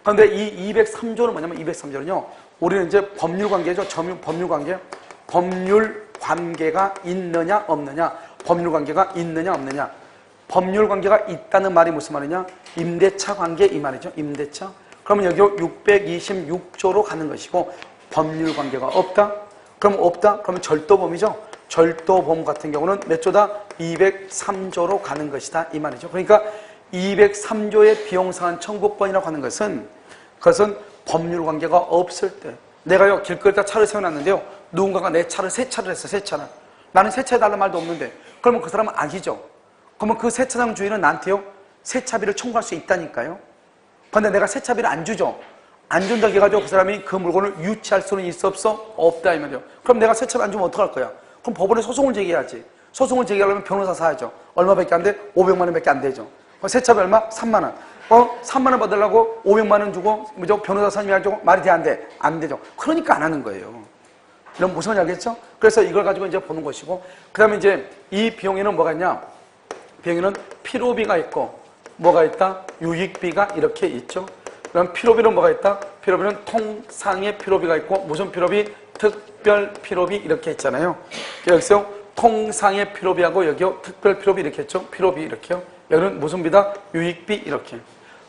그런데 이 203조는 뭐냐면 203조는요. 우리는 이제 법률 관계죠. 법률 관계. 법률 관계가 있느냐 없느냐. 법률 관계가 있느냐 없느냐. 법률 관계가 있다는 말이 무슨 말이냐? 임대차 관계 이 말이죠. 임대차. 그러면 여기 626조로 가는 것이고 법률 관계가 없다? 그럼 없다? 그러면 절도범이죠. 절도범 같은 경우는 몇 조다? 203조로 가는 것이다 이 말이죠. 그러니까 203조의 비용상한 청구권이라고 하는 것은 그것은 법률 관계가 없을 때 내가요 길거리에다 차를 세워놨는데요 누군가가 내 차를 세차를 했어. 세차를. 나는 세차해달라는 말도 없는데 그러면 그 사람은 악이죠. 그러면 그 세차장 주인은 나한테요 세차비를 청구할 수 있다니까요. 그런데 내가 세차비를 안 주죠. 안 준다고 해가지고 그 사람이 그 물건을 유치할 수는 있어 없어? 없다 이 말이에요. 그럼 내가 세차비 안 주면 어떡할 거야? 그럼 법원에 소송을 제기해야지. 소송을 제기하려면 변호사 사야죠. 얼마밖에 안 돼? 500만 원밖에 안 되죠. 세차비 얼마? 3만 원. 3만 원 받으려고 500만 원 주고 뭐죠? 변호사 선임해가지고 말이 돼 안 돼? 안 되죠. 그러니까 안 하는 거예요. 이런 무슨 말인지 알겠죠? 그래서 이걸 가지고 이제 보는 것이고 그 다음에 이제 이 비용에는 뭐가 있냐? 비용에는 필요비가 있고 뭐가 있다? 유익비가 이렇게 있죠. 그럼 필요비는 뭐가 있다? 필요비는 통상의 필요비가 있고 무슨 필요비? 특별 필요비 이렇게 있잖아요. 여기서 통상의 필요비하고 여기요 특별 필요비 이렇게 했죠. 필요비 이렇게요. 여기는 무슨 비다? 유익비 이렇게.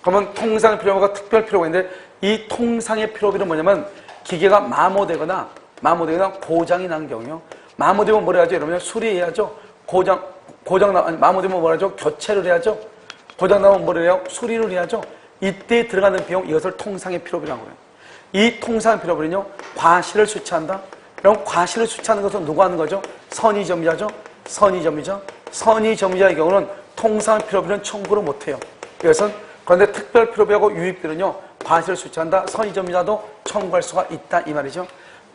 그러면 통상의 필요비가 특별 필요가 있는데 이 통상의 필요비는 뭐냐면 기계가 마모되거나 고장이 난 경우요. 마모되면 뭘 해야죠? 여러분 수리해야죠. 마모되면 뭘 하죠? 교체를 해야죠. 고장 나면 뭘 해요? 수리를 해야죠. 이때 들어가는 비용 이것을 통상의 필요비라고 해요. 이 통상의 필요비는요 과실을 수취한다. 그럼 과실을 수취하는 것은 누가 하는 거죠? 선의점유자죠. 선의점유자의 경우는 통상의 필요비는 청구를 못해요. 그런데 특별 필요비하고 유익비는요 과실을 수취한다. 선의점유자도 청구할 수가 있다 이 말이죠.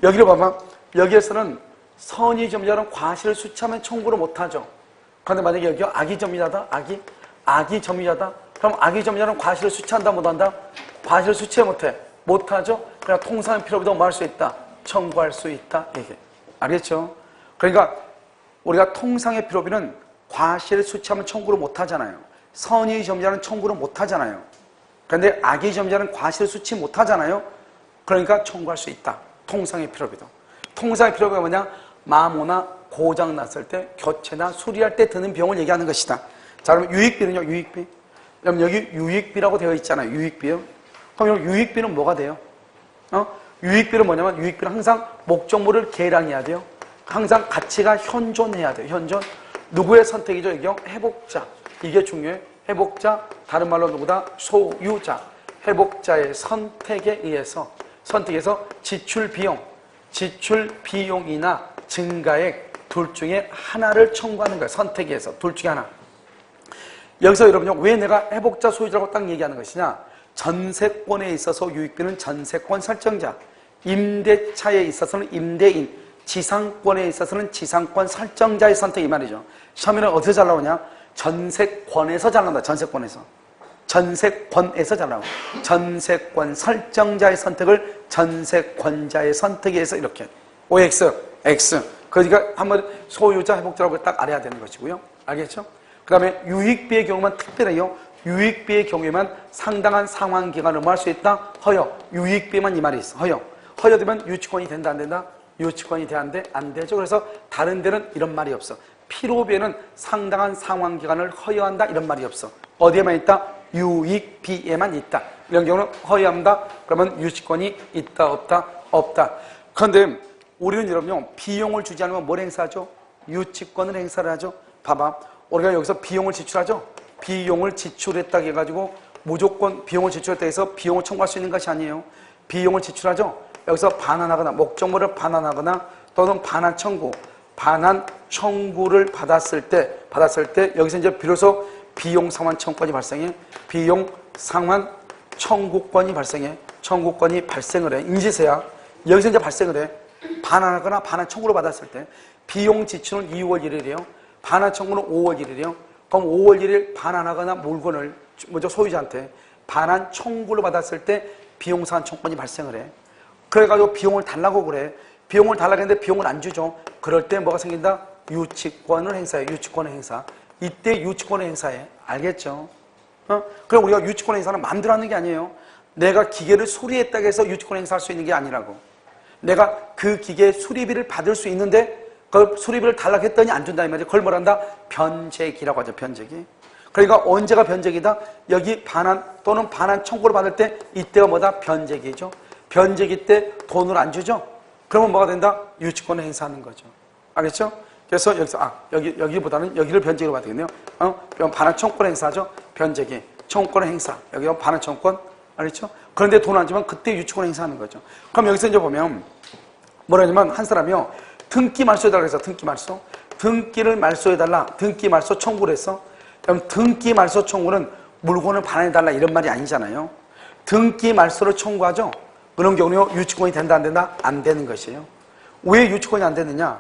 여기를 봐봐. 여기에서는 선의점유자는 과실을 수취하면 청구를 못하죠. 그런데 만약에 여기 악의점유자다. 악의점유자다. 그럼 악의점유자는 과실을 수취한다 못한다? 과실을 수취해 못해. 못하죠. 그러나 통상의 필요비도 뭐 할 수 있다? 청구할 수 있다. 이게 알겠죠? 그러니까 우리가 통상의 필요비는 과실을 수취하면 청구를 못하잖아요. 선의점유자는 청구를 못하잖아요. 그런데 악의점유자는 과실을 수취 못하잖아요. 그러니까 청구할 수 있다. 통상의 필요비도. 통상의 필요비가 뭐냐? 마모나 고장 났을 때 교체나 수리할 때 드는 비용을 얘기하는 것이다. 자, 그럼 유익비는요? 유익비. 그럼 여기 유익비라고 되어 있잖아요. 유익비요. 그럼 유익비는 뭐가 돼요? 유익비는 뭐냐면 유익비는 항상 목적물을 계량해야 돼요. 항상 가치가 현존해야 돼요. 현존. 누구의 선택이죠? 이게 회복자. 이게 중요해요. 회복자. 다른 말로 누구다? 소유자. 회복자의 선택에 의해서 지출 비용이나 증가액 둘 중에 하나를 청구하는 거예요. 선택에 의해서 둘 중에 하나. 여기서 여러분요 왜 내가 회복자 소유자라고 딱 얘기하는 것이냐? 전세권에 있어서 유익비는 전세권 설정자, 임대차에 있어서는 임대인, 지상권에 있어서는 지상권 설정자의 선택 이 말이죠. 시험에는 어디서 잘 나오냐? 전세권에서 잘 나온다. 전세권에서 잘 나와. 전세권 설정자의 선택을 전세권자의 선택에 의해서 이렇게 OX, X. 그러니까 한번 소유자 회복자라고 딱 알아야 되는 것이고요. 알겠죠? 그 다음에 유익비의 경우만 특별해요. 유익비의 경우에만 상당한 상환 기간을 뭐 할 수 있다? 허여. 유익비만 이 말이 있어. 허여되면 유치권이 된다 안 된다? 유치권이 돼 안 돼? 안 되죠. 그래서 다른 데는 이런 말이 없어. 필요비에는 상당한 상환 기간을 허여한다 이런 말이 없어. 어디에만 있다? 유익비에만 있다. 이런 경우는 허여한다. 그러면 유치권이 있다 없다? 없다. 그런데 우리는 여러분요 비용을 주지 않으면 뭘 행사하죠? 유치권을 행사를 하죠. 봐봐. 우리가 여기서 비용을 지출하죠. 비용을 지출했다고 해가지고 무조건 비용을 지출했다고 해서 비용을 청구할 수 있는 것이 아니에요. 비용을 지출하죠. 여기서 반환하거나 목적물을 반환하거나 또는 반환 청구를 받았을 때 여기서 이제 비로소 비용 상환 청구권이 발생해. 비용 상환 청구권이 발생해. 청구권이 발생을 해. 인지세야. 여기서 이제 발생을 해. 반환하거나 반환 청구를 받았을 때 비용 지출은 2월 1일이에요. 반환 청구는 5월 1일이에요. 그럼 5월 1일 반환하거나 물건을 먼저 소유자한테 반환 청구를 받았을 때 비용 상환 청구권이 발생을 해. 그래가지고 비용을 달라고 그래. 비용을 달라고 했는데 비용을 안 주죠. 그럴 때 뭐가 생긴다? 유치권을 행사해. 유치권의 행사. 이때 유치권의 행사해. 알겠죠? 그럼 우리가 유치권의 행사는 마음대로 하는 게 아니에요. 내가 기계를 수리했다고 해서 유치권 행사할 수 있는 게 아니라고. 내가 그 기계의 수리비를 받을 수 있는데 그 수리비를 달라고 했더니 안 준다 이 말이에요. 그걸 뭐란다? 변제기라고 하죠. 변제기. 그러니까 언제가 변제기다? 여기 반환 또는 반환 청구를 받을 때 이때가 뭐다? 변제기죠. 변제기 때 돈을 안 주죠. 그러면 뭐가 된다? 유치권을 행사하는 거죠. 알겠죠? 그래서 여기서 여기보다는 여기를 변제기로 봐야 되겠네요. 반환 청구권 행사죠. 변제기, 청구권 행사. 여기가 반환 청구권. 알겠죠? 그런데 돈 안 주면 그때 유치권 행사하는 거죠. 그럼 여기서 이제 보면 뭐라냐면 한 사람이요. 등기 말소해달라고 해서 등기 말소. 등기를 말소해달라. 등기 말소 청구를 했어. 그럼 등기 말소 청구는 물건을 반환해달라 이런 말이 아니잖아요. 등기 말소를 청구하죠. 그런 경우는 유치권이 된다 안 된다? 안 되는 것이에요. 왜 유치권이 안 되느냐?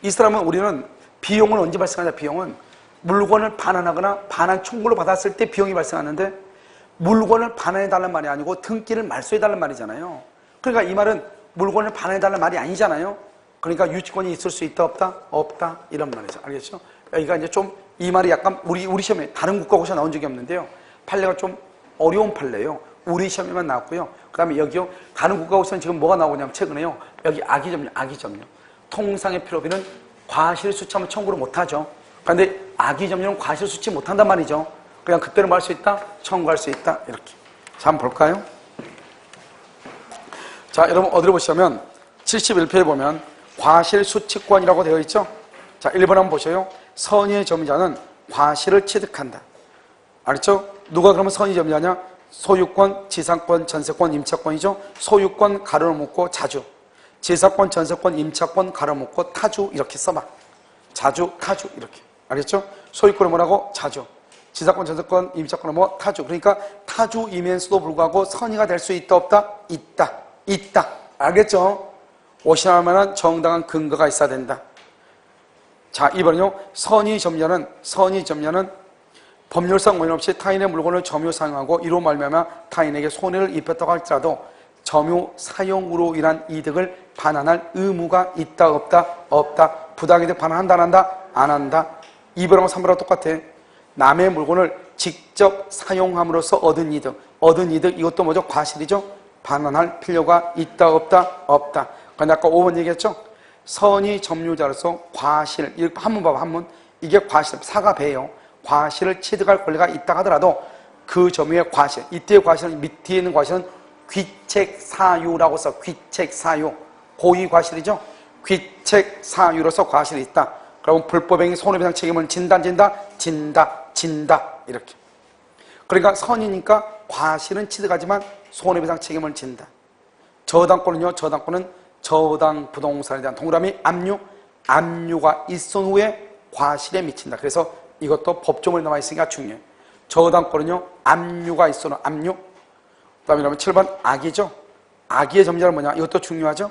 이 사람은 우리는 비용은 언제 발생하냐? 비용은 물건을 반환하거나 반환 청구를 받았을 때 비용이 발생하는데 물건을 반환해달라는 말이 아니고 등기를 말소해달라는 말이잖아요. 그러니까 이 말은 물건을 반환해달라는 말이 아니잖아요. 그러니까 유치권이 있을 수 있다 없다? 없다 이런 말이죠. 알겠죠? 여기가 이제 좀 이 말이 약간 우리 시험에 다른 국가고시에 나온 적이 없는데요. 판례가 좀 어려운 판례예요. 우리 시험에만 나왔고요. 그 다음에 여기요. 다른 국가고시는 지금 뭐가 나오냐면 최근에요. 여기 악의점요. 악의점요. 통상의 필요비는 과실수치하면 청구를 못하죠. 그런데 악의점료는 과실수치 못한단 말이죠. 그냥 그때는 뭐 할 수 있다? 청구할 수 있다. 이렇게. 자, 한번 볼까요? 자, 여러분 어디로 보시면 71페이지에 보면 과실수치권이라고 되어 있죠? 자, 1번 한번 보셔요. 선의의 점유자는 과실을 취득한다. 알겠죠? 누가 그러면 선의 점유자냐? 소유권, 지상권, 전세권, 임차권이죠? 소유권 가로를 묶고 자주. 지상권, 전세권, 임차권 가로를 묶고 타주 이렇게 써봐. 자주, 타주 이렇게. 알겠죠? 소유권은 뭐라고? 자주. 지상권, 전세권, 임차권은 뭐? 타주. 그러니까 타주이면서도 불구하고 선의가 될 수 있다 없다? 있다. 있다. 알겠죠? 오시할 만한 정당한 근거가 있어야 된다. 자, 2번은요. 선의 점유자는 법률상 원인 없이 타인의 물건을 점유 사용하고 이로 말미암아 타인에게 손해를 입혔다고 할지라도 점유 사용으로 인한 이득을 반환할 의무가 있다 없다? 없다. 부당이득 반환한다 안 한다? 안 한다. 2번하고 3번하고 똑같아. 남의 물건을 직접 사용함으로써 얻은 이득 이것도 뭐죠? 과실이죠? 반환할 필요가 있다 없다? 없다. 그런데 아까 5번 얘기했죠? 선의 점유자로서 과실, 한문 봐봐, 한문. 이게 과실, 사가 배예요. 과실을 취득할 권리가 있다 하더라도 그 점유의 과실, 이때의 과실은 밑에 있는 과실은 귀책사유라고 써. 귀책사유. 고의 과실이죠? 귀책사유로서 과실이 있다. 그러면 불법행위 손해배상 책임을 진다, 진다. 이렇게. 그러니까 선이니까 과실은 취득하지만 손해배상 책임을 진다. 저당권은요, 저당 부동산에 대한 동그라미 압류가 있은 후에 과실에 미친다. 그래서 이것도 법조문에 나와 있으니까 중요해요. 저당권은요, 압류가 있어는 압류. 그 다음에 7번 악의죠. 악의의 점유자는 뭐냐? 이것도 중요하죠.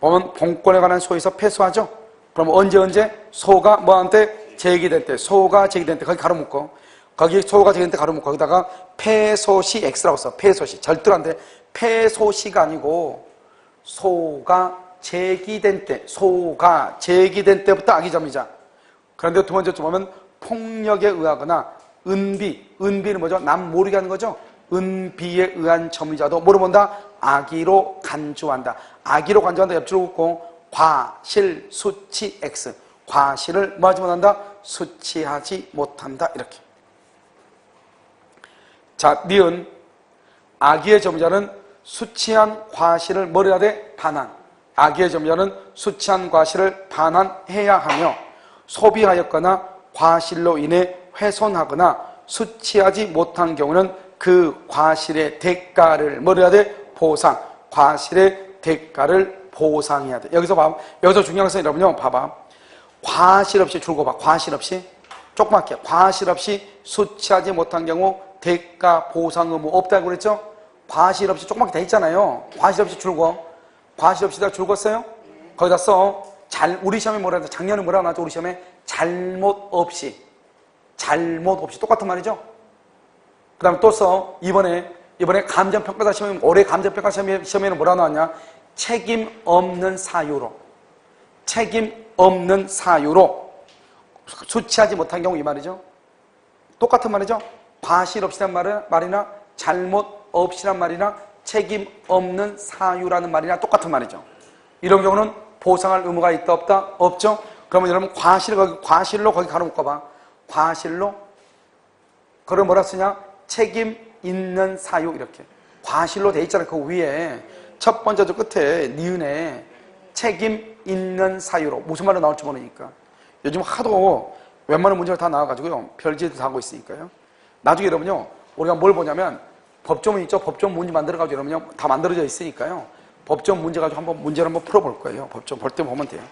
보면 본권에 관한 소에서 패소하죠. 그럼 언제 소가 뭐한테 제기될 때, 소가 제기될 때 거기 가로 묶어. 거기 소가 제기될 때 가로 묶어. 거기다가 패소시 X라고 써. 패소시. 절대로 안 돼. 패소시가 아니고 소가 제기된 때부터 악의점유자. 그런데 두 번째 보면 폭력에 의하거나 은비는 뭐죠? 남 모르게 하는 거죠? 은비에 의한 점유자도 뭐로 본다? 악의로 간주한다. 악의로 간주한다. 옆줄로 긋고 과실수치 X. 과실을 뭐 하지 못한다? 수치하지 못한다. 이렇게. 자, 니은 악의의 점유자는 수치한 과실을 뭘 해야 돼? 반환. 악의의 점유자는 수치한 과실을 반환해야 하며 소비하였거나 과실로 인해 훼손하거나 수치하지 못한 경우는 그 과실의 대가를 뭘 해야 돼? 보상. 과실의 대가를 보상해야 돼. 여기서 중요한 것은 여러분요, 봐봐. 과실 없이 줄거 봐. 과실 없이. 조그맣게. 과실 없이 수치하지 못한 경우 대가 보상 의무 없다고 그랬죠? 과실 없이 조그맣게 돼 있잖아요. 과실 없이 줄거. 과실 없이 다 줄궜어요? 거기다 써. 우리 시험에 뭐라 하죠? 작년에 뭐라고 나왔죠? 우리 시험에 잘못 없이 똑같은 말이죠? 그 다음에 또 써. 이번에 감정평가사 시험에, 올해 감정평가 시험에는 뭐라고 나왔냐? 책임 없는 사유로, 책임 없는 사유로 수치하지 못한 경우 이 말이죠. 똑같은 말이죠. 과실 없이란 말이나 잘못 없이란 말이나 책임 없는 사유라는 말이나 똑같은 말이죠. 이런 경우는 보상할 의무가 있다 없다? 없죠. 그러면 여러분 과실로 거기 가로 묶어봐. 과실로 그걸 뭐라 쓰냐? 책임 있는 사유 이렇게 과실로 돼 있잖아요. 그 위에 첫 번째 저 끝에 니은에 책임 있는 사유로 무슨 말로 나올지 모르니까 요즘 하도 웬만한 문제가 다 나와가지고요 별짓도 다 하고 있으니까요. 나중에 여러분요 우리가 뭘 보냐면 법조문 있죠. 법조문 문제 만들어가지고 여러분요 다 만들어져 있으니까요. 법조문 문제 가지고 문제를 한번 풀어볼 거예요. 법조문 볼 때 보면 돼요.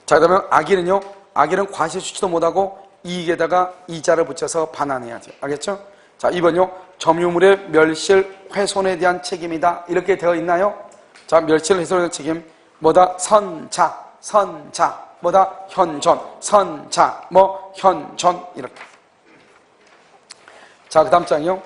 자, 그러면 악의는요. 악의는 과실 수치도 못하고 이익에다가 이자를 붙여서 반환해야죠. 알겠죠? 자, 2번요. 점유물의 멸실 훼손에 대한 책임이다. 이렇게 되어 있나요? 자, 멸실 훼손에 대한 책임. 뭐다? 선자. 뭐다? 현존. 선자. 현존. 이렇게. 자, 그 다음 장이요.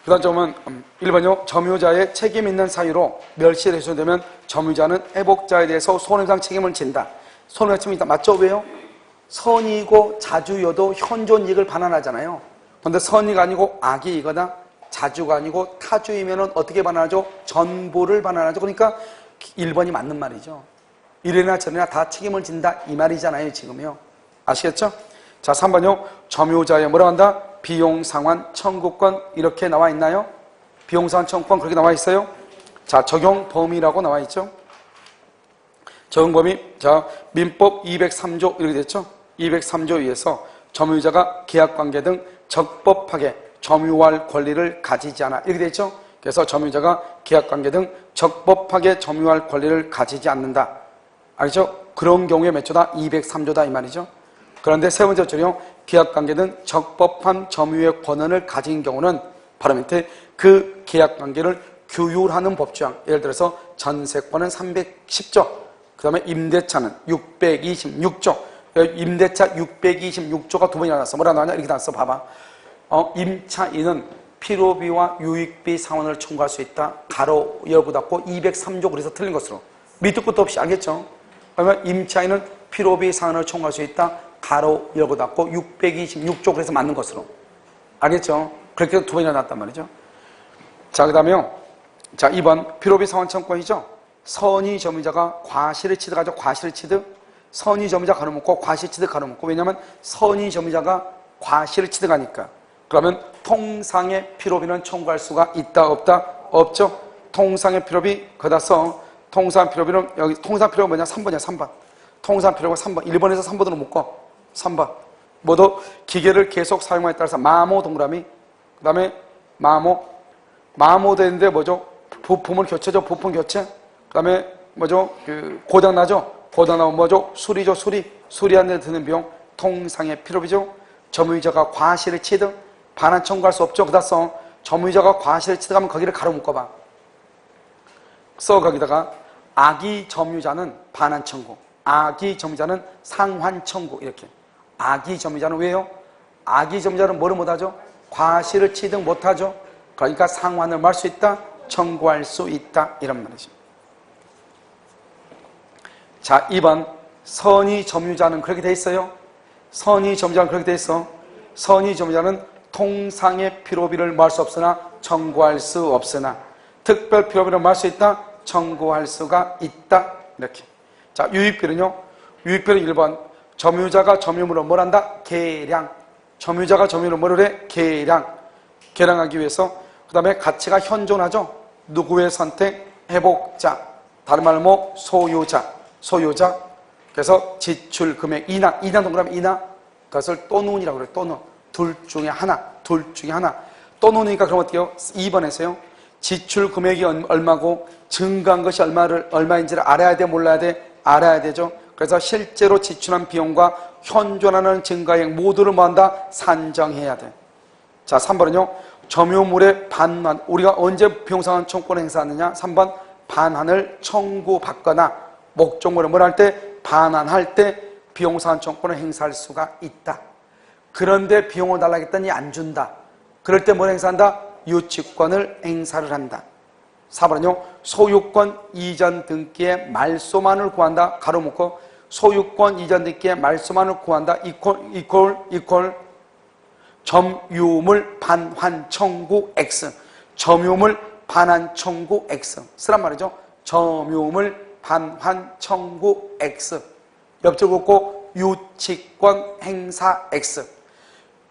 그 다음 점은 1번요. 점유자의 책임 있는 사유로 멸실 훼손되면 점유자는 회복자에 대해서 손해배상 책임을 진다. 손해배상 책임이 있다. 맞죠? 왜요? 선이고 자주여도 현존 이익을 반환하잖아요. 그런데 선이가 아니고 악이이거나 자주가 아니고 타주이면 어떻게 반환하죠? 전부를 반환하죠. 그러니까 1번이 맞는 말이죠. 이래나 저래나 다 책임을 진다 이 말이잖아요. 지금요. 아시겠죠? 자, 3번요. 점유자의 뭐라고 한다? 비용상환 청구권 이렇게 나와 있나요? 비용상환 청구권 그렇게 나와 있어요? 자, 적용 범위라고 나와 있죠? 적용 범위. 자, 민법 203조 이렇게 됐죠? 203조에 의해서 점유자가 계약관계 등 적법하게 점유할 권리를 가지지 않아 이렇게 됐죠? 그래서 점유자가 계약관계 등 적법하게 점유할 권리를 가지지 않는다. 알죠? 그런 경우에 몇 조다? 203조다 이 말이죠. 그런데 세 번째 줄이요. 계약관계 등 적법한 점유의 권한을 가진 경우는 바로 밑에 그 계약관계를 규율하는 법조항. 예를 들어서 전세권은 310조, 그 다음에 임대차는 626조. 임대차 626조가 두 번이나 나왔어. 뭐라 나왔냐? 이렇게 나왔어. 봐봐. 임차인은 필요비와 유익비 상환을 청구할 수 있다. 가로 열고 닫고 203조 그래서 틀린 것으로. 밑도 끝도 없이 알겠죠? 그러면 임차인은 필요비 상환을 청구할 수 있다. 가로 열고 닫고 626조 그래서 맞는 것으로. 알겠죠? 그렇게 두 번이나 나왔단 말이죠. 자, 그 다음에요. 자, 2번 필요비 상환 청구권이죠. 선의 점유자가 과실을 취득하죠. 과실을 취득. 선의 점유자 가로 묶고 과실 취득 가로 묶고. 왜냐하면 선의 점유자가 과실을 취득하니까. 그러면 통상의 필요비는 청구할 수가 있다 없다? 없죠. 통상의 필요비 거기다 써. 통상 필요비는 여기 통상 필요가 뭐냐? 3번이야. 3번. 통상 필요가 3번. 1번에서 3번으로 묶어. 3번. 뭐도 기계를 계속 사용함에 따라서 마모 동그라미. 그 다음에 마모 되는데 뭐죠? 부품을 교체죠. 부품 교체. 그 다음에 뭐죠? 고장나죠? 고장나면 뭐죠? 수리죠. 수리하는 데 드는 비용. 통상의 필요비죠. 점유자가 과실을 취득. 반환 청구할 수 없죠. 그다 써. 점유자가 과실을 취득하면 거기를 가로 묶어봐. 써 거기다가 악의 점유자는 반환 청구. 악의 점유자는 상환 청구. 이렇게. 악의 점유자는 왜요? 악의 점유자는 뭐를 못하죠? 과실을 취득 못하죠. 그러니까 상환을 할 수 있다. 청구할 수 있다. 이런 말이죠. 자, 2번 선의 점유자는 그렇게 돼 있어요. 선의 점유자는 그렇게 돼 있어. 선의 점유자는 통상의 필요비를 뭐 할 수 없으나 청구할 수 없으나 특별 필요비를 뭐 할 수 있다. 청구할 수가 있다. 이렇게. 자, 유익비는요. 유익비는 1번 점유자가 점유물을 뭘 한다? 계량. 점유자가 점유물을 뭐를 해? 계량. 계량하기 위해서 그 다음에 가치가 현존하죠. 누구의 선택? 회복자. 다른 말로 뭐 소유자. 그래서 지출 금액 인하 동그라미 인하. 그것을 또눈이라고 그래요. 또눈. 둘 중에 하나. 또눈이니까 그럼 어떻게 해요? 2번에서요. 지출 금액이 얼마고 증가한 것이 얼마인지를 알아야 돼? 몰라야 돼? 알아야 되죠. 그래서 실제로 지출한 비용과 현존하는 증가액 모두를 뭐한다? 산정해야 돼. 자, 3번은요. 점유물의 반환. 우리가 언제 비용상환 청구권을 행사하느냐? 3번 반환을 청구받거나 목적물을 뭘 할 때? 반환할 때 비용상환 청구권을 행사할 수가 있다. 그런데 비용을 달라고 했더니 안 준다. 그럴 때 뭘 행사한다? 유치권을 행사를 한다. 4번은요. 소유권 이전 등기의 말소만을 구한다. 가로 묶고 소유권 이전 등기의 말소만을 구한다. 이퀄 점유물 반환 청구 X. 점유물 반환 청구 X. 쓰란 말이죠. 점유물 반환 청구 X. 옆줄 긋고 유치권 행사 X.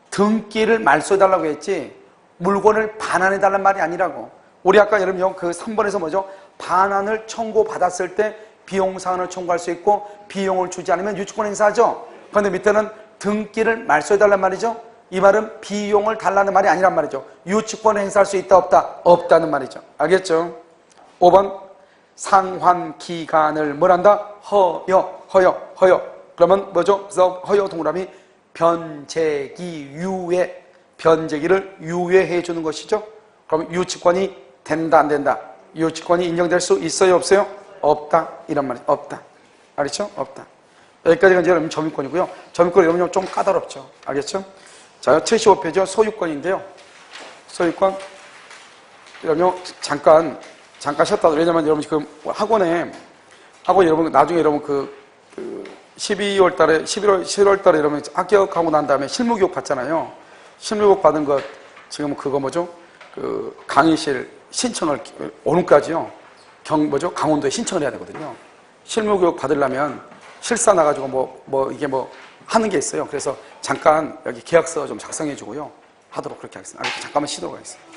등기를 말소해달라고 했지 물건을 반환해달라는 말이 아니라고. 우리 아까 여러분 그 3번에서 뭐죠? 반환을 청구받았을 때 비용상환을 청구할 수 있고 비용을 주지 않으면 유치권 행사하죠. 그런데 밑에는 등기를 말소해달라는 말이죠. 이 말은 비용을 달라는 말이 아니란 말이죠. 유치권을 행사할 수 있다 없다? 없다는 말이죠. 알겠죠? 5번 상환기간을 뭐란다? 허여. 그러면 뭐죠? 그래서 허여 동그라미 변제기 유예. 변제기를 유예해 주는 것이죠. 그럼 유치권이 된다 안 된다? 유치권이 인정될 수 있어요 없어요? 없다 이런 말이죠. 없다. 알겠죠? 없다. 여기까지가 이제 여러분 점유권이고요. 점유권 여러분 좀 까다롭죠. 알겠죠? 자, 75페이지요. 소유권인데요. 소유권 여러분 잠깐 쉬었다. 왜냐면 여러분 지금 학원 여러분 나중에 여러분 그 12월 달에 11월 달에 여러분 합격하고 난 다음에 실무교육 받잖아요. 실무교육 받은 것 지금 그거 뭐죠? 그 강의실 신청을 오늘까지요. 강원도에 신청을 해야 되거든요. 실무교육 받으려면 실사 나가지고 이게 하는 게 있어요. 그래서 잠깐 여기 계약서 좀 작성해 주고요. 하도록 그렇게 하겠습니다. 잠깐만 쉬도록 하겠습니다.